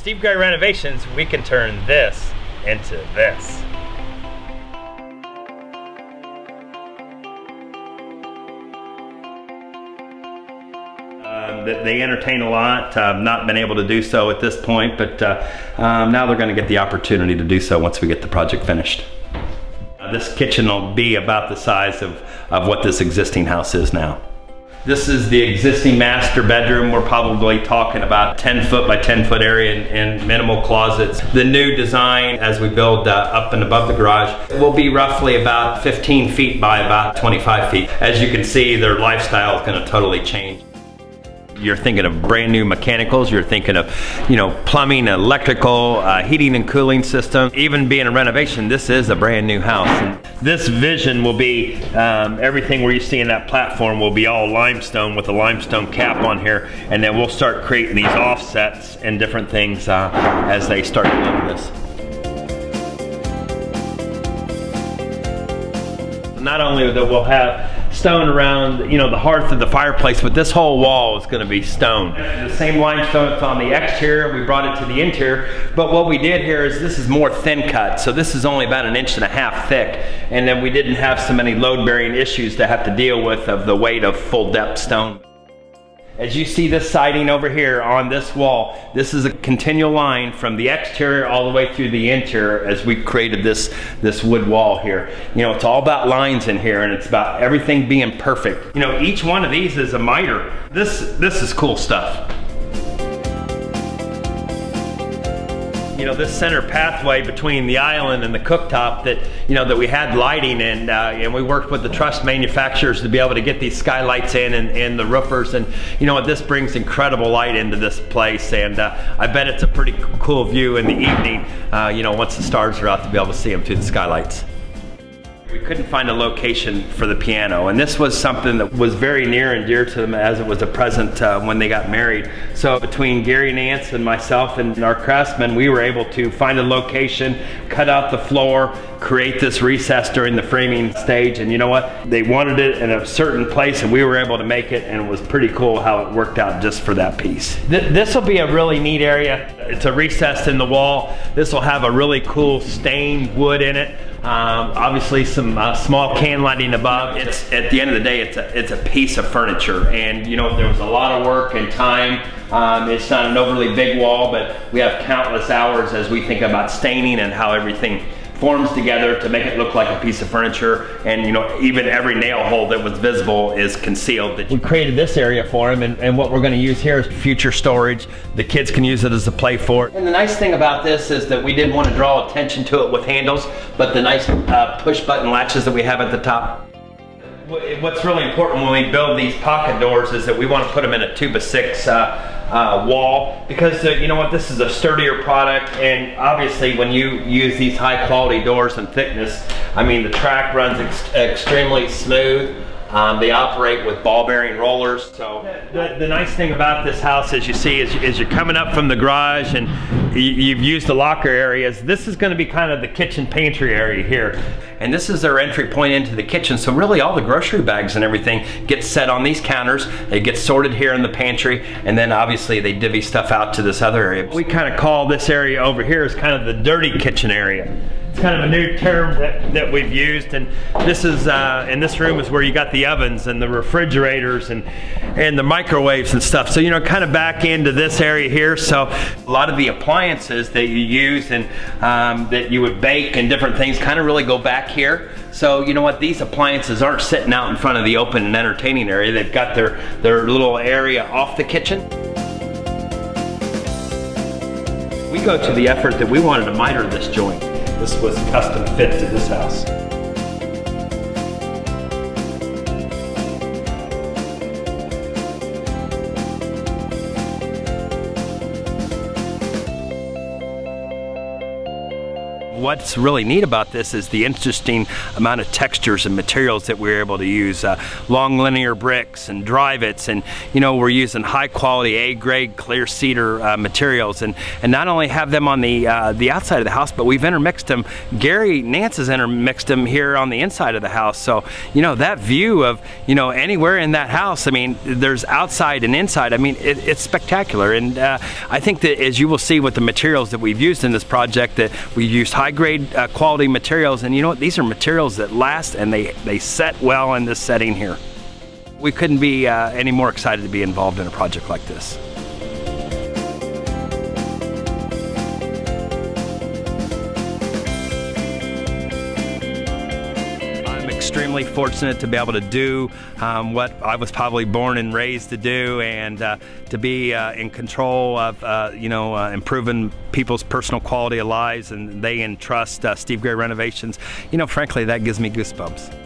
Steve Gray Renovations, we can turn this into this. They entertain a lot. Not been able to do so at this point, but now they're going to get the opportunity to do so once we get the project finished. This kitchen will be about the size of what this existing house is now. This is the existing master bedroom. We're probably talking about 10 foot by 10 foot area and minimal closets. The new design, as we build up and above the garage, will be roughly about 15 feet by about 25 feet. As you can see, their lifestyle is going to totally change. You're thinking of brand new mechanicals, you're thinking of, plumbing, electrical, heating and cooling system. Even being a renovation, this is a brand new house. And this vision will be, everything where you see in that platform will be all limestone with a limestone cap on here. And then we'll start creating these offsets and different things as they start doing this. Not only that we'll have stone around, the hearth of the fireplace, but this whole wall is going to be stone. The same limestone that's on the exterior, we brought it to the interior, but what we did here is this is more thin cut, so this is only about 1.5 inches thick, and then we didn't have so many load-bearing issues to have to deal with of the weight of full-depth stone. As you see this siding over here on this wall, this is a continual line from the exterior all the way through the interior as we created this wood wall here. It's all about lines in here, and it's about everything being perfect. Each one of these is a miter. This is cool stuff. This center pathway between the island and the cooktop that we had lighting, and we worked with the truss manufacturers to be able to get these skylights in and the roofers, and this brings incredible light into this place, and I bet it's a pretty cool view in the evening once the stars are out to be able to see them through the skylights. We couldn't find a location for the piano, and this was something that was very near and dear to them as it was a present when they got married. So between Gary Nance and myself and our craftsmen, we were able to find a location, cut out the floor, create this recess during the framing stage, and you know what? They wanted it in a certain place, and we were able to make it, and it was pretty cool how it worked out just for that piece. This will be a really neat area. It's a recess in the wall. This will have a really cool stained wood in it. Obviously some small can lighting above. It's, at the end of the day, it's a piece of furniture, and there was a lot of work and time. It's not an overly big wall, but we have countless hours as we think about staining and how everything forms together to make it look like a piece of furniture, and even every nail hole that was visible is concealed. We created this area for them, and what we're going to use here is future storage. The kids can use it as a play fort. And the nice thing about this is that we didn't want to draw attention to it with handles, but the nice push button latches that we have at the top. What's really important when we build these pocket doors is that we want to put them in a 2x6 wall, because you know what, this is a sturdier product, and obviously when you use these high quality doors and thickness, the track runs extremely smooth. They operate with ball bearing rollers. So the nice thing about this house, as you see, is you're coming up from the garage and you've used the locker areas. This is going to be kind of the kitchen pantry area here. And this is their entry point into the kitchen. So really all the grocery bags and everything get set on these counters. They get sorted here in the pantry, and then obviously they divvy stuff out to this other area. We kind of call this area over here is kind of the dirty kitchen area. It's kind of a new term that we've used, and this is in this room is where you got the ovens and the refrigerators and the microwaves and stuff. So kind of back into this area here. So a lot of the appliances that you use and that you would bake and different things kind of really go back here. So you know what, these appliances aren't sitting out in front of the open and entertaining area. They've got their little area off the kitchen. We go to the effort that we wanted to miter this joint. This was custom fit to this house. what's really neat about this is the interesting amount of textures and materials that we're able to use. Long linear bricks and drivets, and we're using high quality A-grade clear cedar materials, and not only have them on the outside of the house, but we've intermixed them. Gary Nance has intermixed them here on the inside of the house. So that view of anywhere in that house, I mean, there's outside and inside. I mean, it's spectacular. And I think that, as you will see with the materials that we've used in this project, that we used high grade quality materials, and these are materials that last, and they set well in this setting here. We couldn't be any more excited to be involved in a project like this. Extremely fortunate to be able to do what I was probably born and raised to do, and to be in control of improving people's personal quality of lives, and they entrust Steve Gray Renovations. Frankly, that gives me goosebumps.